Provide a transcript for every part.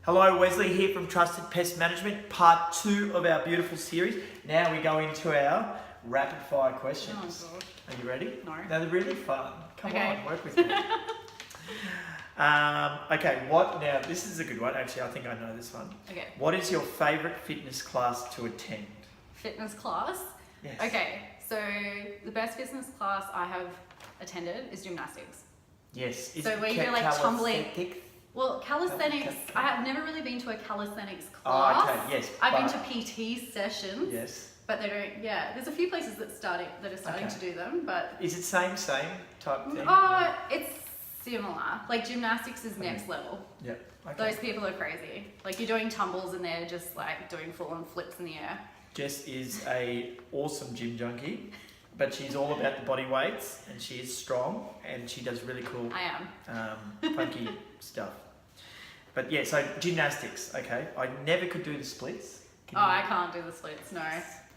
Hello, Wesley here from Trusted Pest Management, part 2 of our beautiful series. Now we go into our rapid fire questions. Oh, God. Are you ready? No. They're really fun. Come Okay. on, work with me. Okay, now this is a good one. Actually, I think I know this one. Okay. What is your favourite fitness class to attend? Fitness class? Yes. Okay, so the best fitness class I have attended is gymnastics. Yes. So where you're like tumbling. calisthenic? Well, calisthenics, Cal- I have never really been to a calisthenics Oh, class. okay, yes. I've been but- to PT sessions, Yes. but they don't, yeah, there's a few places that are starting Okay. to do them, but Is it same type thing? it's similar. Like gymnastics is next level. Yeah. Okay. Those people are crazy. Like you're doing tumbles and they're just like doing full-on flips in the air. Jess is a awesome gym junkie, but she's all about the body weights, and she is strong, and she does really cool, I am. funky stuff. But yeah, so gymnastics. Okay, I never could do the splits. Can you- I can't do the splits, no.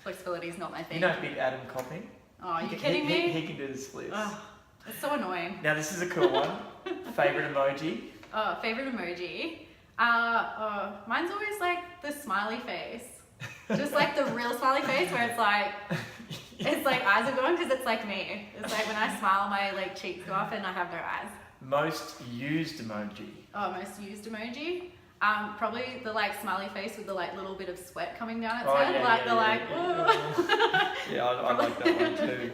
Flexibility is not my thing. You know, big Adam Copping. Oh, are you He- kidding he, me? He can do the splits. Ugh, it's so annoying. Now this is a cool one. Favorite emoji. Oh, favorite emoji? Mine's always like the smiley face. Just like the real smiley face where it's like eyes are going because it's like me. It's like when I smile, my like cheeks go up and I have no eyes. Most used emoji. Oh, most used emoji? Probably the like smiley face with the like little bit of sweat coming down its Oh, head. yeah, Like yeah, the yeah, like, Yeah, I like that one too.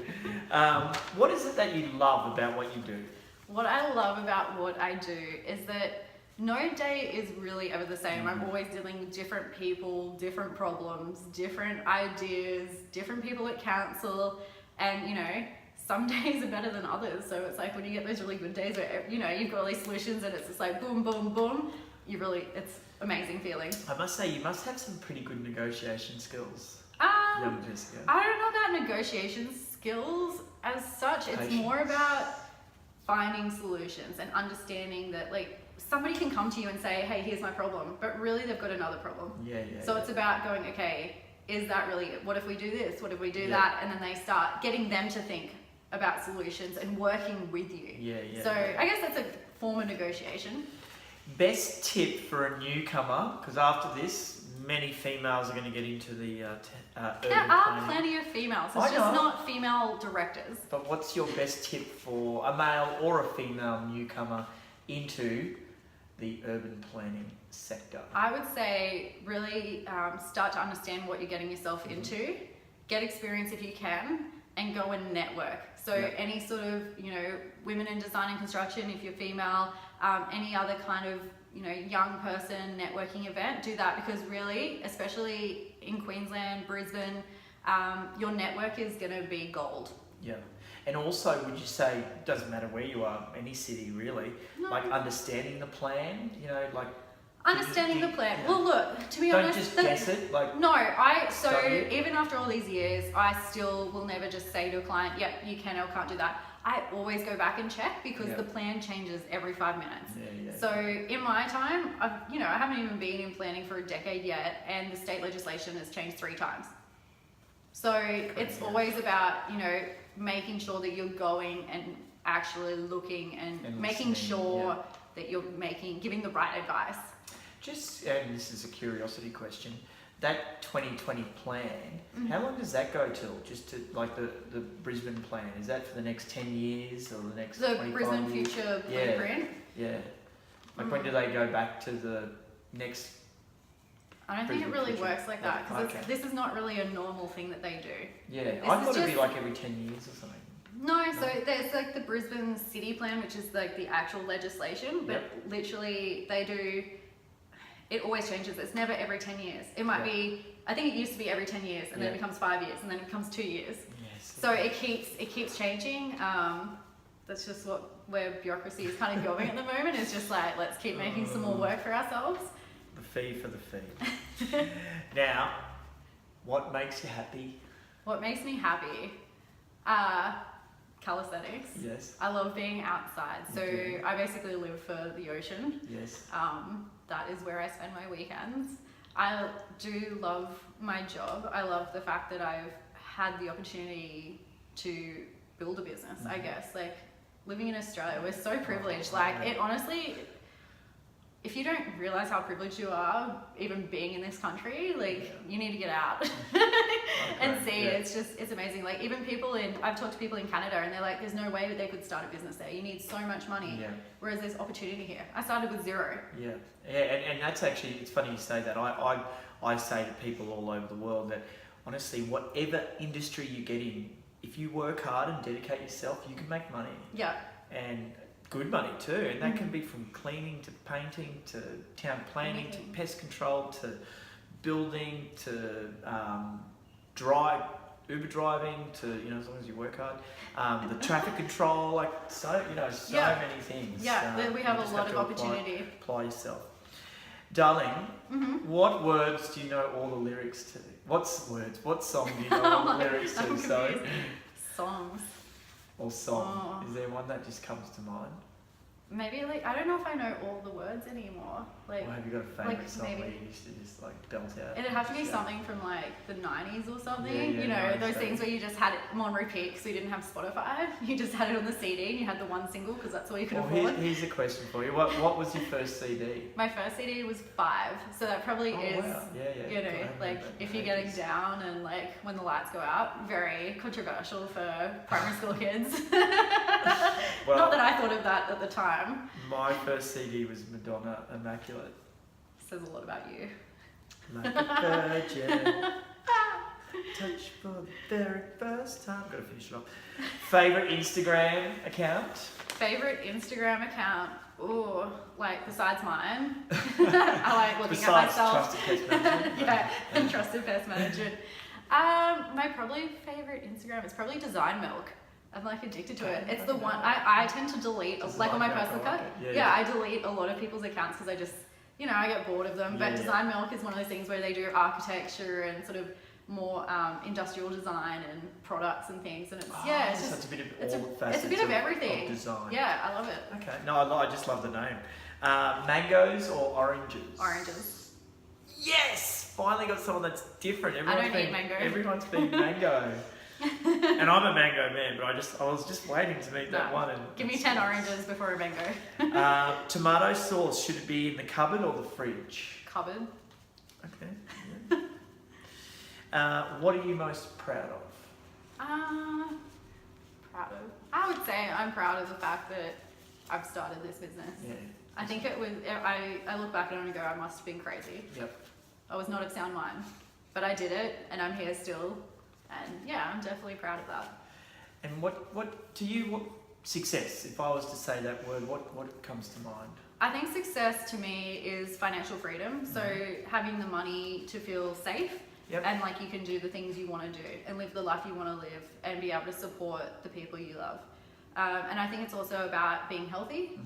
What is it that you love about what you do? What I love about what I do is that no day is really ever the same. I'm always dealing with different people, different problems, different ideas, different people at council, and you know, some days are better than others. So it's like when you get those really good days where you know you've got all these solutions and it's just like boom, boom, boom. It's amazing feeling. I must say, you must have some pretty good negotiation skills, Um, young Jessica. I don't know about negotiation skills as such. It's Patience. more about finding solutions and understanding that like somebody can come to you and say, hey, here's my problem, but really they've got another problem. Yeah. So it's about going, okay, is that really it? What if we do this? What if we do Yeah. that? And then they start getting them to think about solutions and working with you. Yeah. So I guess that's a form of negotiation. Best tip for a newcomer, because after this, many females are going to get into the urban There are planning. plenty of females. I It's just know. not female directors. But what's your best tip for a male or a female newcomer into the urban planning sector? I would say really start to understand what you're getting yourself into, get experience if you can, and go and network. So Yeah. any sort of, you know, women in design and construction, if you're female, any other kind of, you know, young person networking event, do that because really, especially in Queensland, Brisbane, your network is going to be gold. Yeah. And also, would you say, it doesn't matter where you are, any city really, No. like understanding the plan, you know, like... Understanding the plan. Yeah. Well, look, to be Don't honest, just the- guess it, like... No, so Study it. even after all these years, I still will never just say to a client, yep, you can or can't do that. I always go back and check because Yeah. the plan changes every 5 minutes. Yeah. So in my time, I haven't even been in planning for a decade yet, and the state legislation has changed 3 times. So it's Yeah. always about, you know, making sure that you're going and actually looking and making listening, sure that you're giving the right advice. Just, and this is a curiosity question, that 2020 plan, Mm-hmm. how long does that go till? Just to, like the Brisbane plan, is that for the next 10 years or the next The 25 Brisbane years? Future Yeah. Blueprint. Yeah. Like when do they go back to the next... I don't think it Brisbane really Future. works like that because Okay. this is not really a normal thing that they do. Yeah, This I is thought it'd be just- like every 10 years or something. No, so there's like the Brisbane City Plan, which is like the actual legislation, but literally they do, it always changes. It's never every 10 years. It might be, I think it used to be every 10 years and then it becomes 5 years and then it becomes 2 years. Yes. So it keeps changing. That's just where bureaucracy is kind of going at the moment. It's just like, let's keep making some more work for ourselves. The fee for the fee. Now, what makes you happy? What makes me happy? Calisthenics. Yes. I love being outside. So Okay. I basically live for the ocean. Yes. That is where I spend my weekends. I do love my job. I love the fact that I've had the opportunity to build a business, I guess. Like living in Australia, we're so privileged. Like it honestly, if you don't realize how privileged you are, even being in this country, like you need to get out and see. It's amazing. Like even I've talked to people in Canada and they're like, there's no way that they could start a business there. You need so much money. Yeah. Whereas there's opportunity here. I started with zero. Yeah. And that's actually, it's funny you say that. I say to people all over the world that honestly, whatever industry you get in, if you work hard and dedicate yourself, you can make money. Yeah. And good money too, and that can be from cleaning to painting to town planning to pest control to building to Uber driving to, as long as you work hard, the traffic control, like so many things. Yeah, we have a lot of opportunity. Apply yourself. Darling, what words do you know all the lyrics to? What song do you know all the lyrics to? Sorry. Songs. Or song. Is there one that just comes to mind? Maybe I don't know if I know all the words anymore. Or have you got a favourite song that you used to just belt out? It'd have to be something from the 90s or something. Yeah, those things where you just had it on repeat because we didn't have Spotify. You just had it on the CD and you had the one single because that's all you could afford. Here's a question for you. What was your first CD? My first CD was 5, so that probably is, wow. if you're getting down and when the lights go out, very controversial for primary school kids. Well, not that I thought of that at the time. My first CD was Madonna, Immaculate. Says a lot about you. Like a virgin, touch for the very first time. Got to finish it off. Favorite Instagram account? Favorite Instagram account? Ooh, besides mine. I like looking at myself. Trusted Pest Management. And Trusted Pest Management. My probably favorite Instagram is probably Design Milk. I'm addicted to it. It's the one I tend to delete, on my personal account. I delete a lot of people's accounts because I just, I get bored of them. But Design Milk is one of those things where they do architecture and sort of more industrial design and products and things. And it's a bit of everything. Of design. Yeah, I love it. Okay. No, I just love the name. Mangoes or oranges? Oranges. Yes! Finally got someone that's different. I don't eat mango. Everyone's been mango. And I'm a mango man, but I was just waiting to meet that one. And give me 10 oranges before a mango. Tomato sauce, should it be in the cupboard or the fridge? Cupboard. Okay. Yeah. What are you most proud of? Proud of? I would say I'm proud of the fact that I've started this business. Yeah. I think it was, I look back at it and go, I must have been crazy. Yep. I was not of sound mind, but I did it and I'm here still. And I'm definitely proud of that. And what to you, what success, if I was to say that word, what comes to mind? I think success to me is financial freedom. So having the money to feel safe and you can do the things you want to do and live the life you want to live and be able to support the people you love. And I think it's also about being healthy.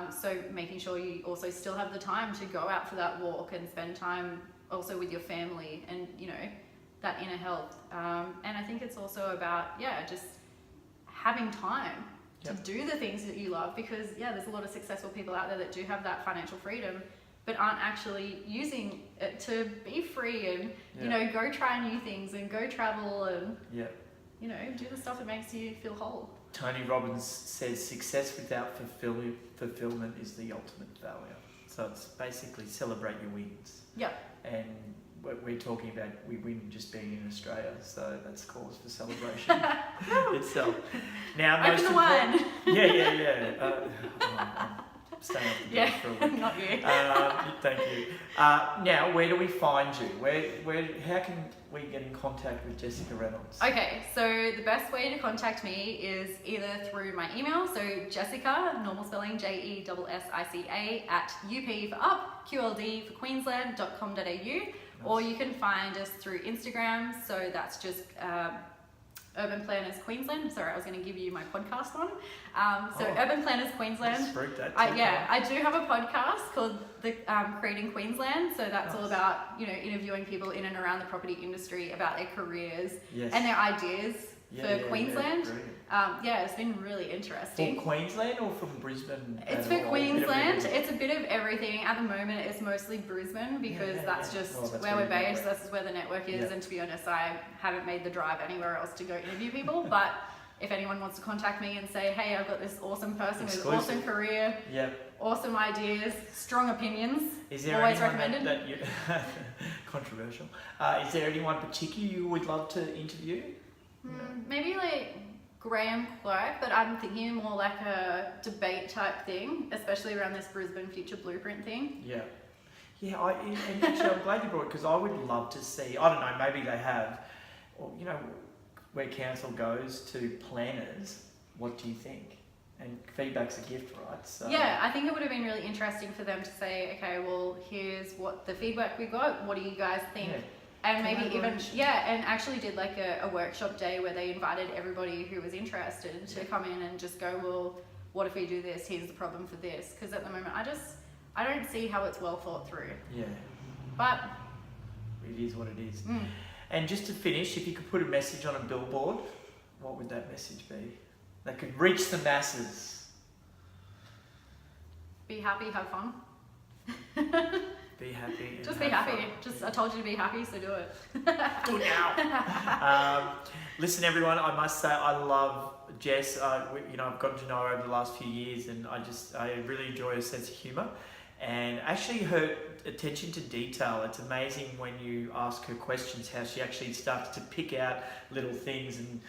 So making sure you also still have the time to go out for that walk and spend time also with your family and, that inner health. And I think it's also about, just having time to do the things that you love because, there's a lot of successful people out there that do have that financial freedom but aren't actually using it to be free and, go try new things and go travel and, do the stuff that makes you feel whole. Tony Robbins says success without fulfillment is the ultimate failure. So it's basically celebrate your wins. Yeah. And we're talking about we win just being in Australia, so that's cause for celebration itself. Now, open the wine. I'm staying off the bench for a week. Not you. Thank you. Now, where do we find you? How can we get in contact with Jessica Reynolds? Okay, so the best way to contact me is either through my email, so Jessica, normal spelling JESSICA @UP for up, QLD for Queensland.com.au. Or you can find us through Instagram, so that's just Urban Planners Queensland. Sorry, I was going to give you my podcast one. Urban Planners Queensland. I do have a podcast called the Creating Queensland. So that's all about interviewing people in and around the property industry about their careers and their ideas for Queensland. It's been really interesting. For Queensland or from Brisbane? It's for Queensland. It's a bit of everything. At the moment, it's mostly Brisbane because that's where we're based. That's where the network is. And to be honest, I haven't made the drive anywhere else to go interview people. But if anyone wants to contact me and say, hey, I've got this awesome person with Exclusive. awesome career, awesome ideas, strong opinions, Is there always anyone recommended. that you controversial? Is there anyone particular you would love to interview? Maybe like Graham Clark, but I'm thinking more like a debate type thing, especially around this Brisbane Future Blueprint thing. Yeah. Yeah, and actually I'm glad you brought it, because I would love to see, I don't know, maybe they have, or, you know, where council goes to planners, what do you think? And feedback's a gift, right? So, yeah, I think it would have been really interesting for them to say, okay, well, here's what the feedback we got, what do you guys think? Yeah. And maybe even, Collaboration. and actually did like a workshop day where they invited everybody who was interested to come in and just go, well, what if we do this? Here's the problem for this. Because at the moment, I don't see how it's well thought through. Yeah. But It is what it is. And just to finish, if you could put a message on a billboard, what would that message be? That could reach the masses. be happy, have fun. Be happy. And Just be have happy. fun. I told you to be happy, so do it. Do it now. Listen, everyone, I must say I love Jess. I've gotten to know her over the last few years, and I really enjoy her sense of humour. And actually her attention to detail, it's amazing when you ask her questions how she actually starts to pick out little things and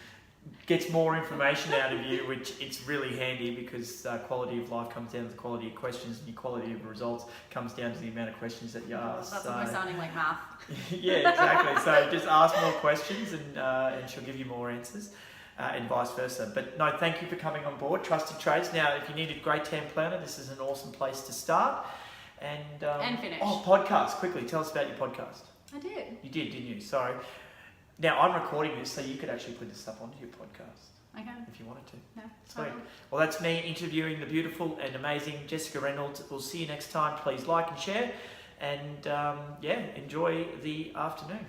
gets more information out of you, which it's really handy, because quality of life comes down to the quality of questions, and your quality of results comes down to the amount of questions that you ask. That's almost sounding like math. Yeah, exactly. So just ask more questions, and she'll give you more answers. And vice versa. But no, thank you for coming on board, Trusted Trades. Now, if you need a great town planner, this is an awesome place to start. And finish. Oh, podcast, quickly. Tell us about your podcast. I did. You did, didn't you? Sorry. Now, I'm recording this, so you could actually put this up onto your podcast. Okay. If you wanted to. Yeah. Sweet. Well, that's me interviewing the beautiful and amazing Jessica Reynolds. We'll see you next time. Please like and share. And, enjoy the afternoon.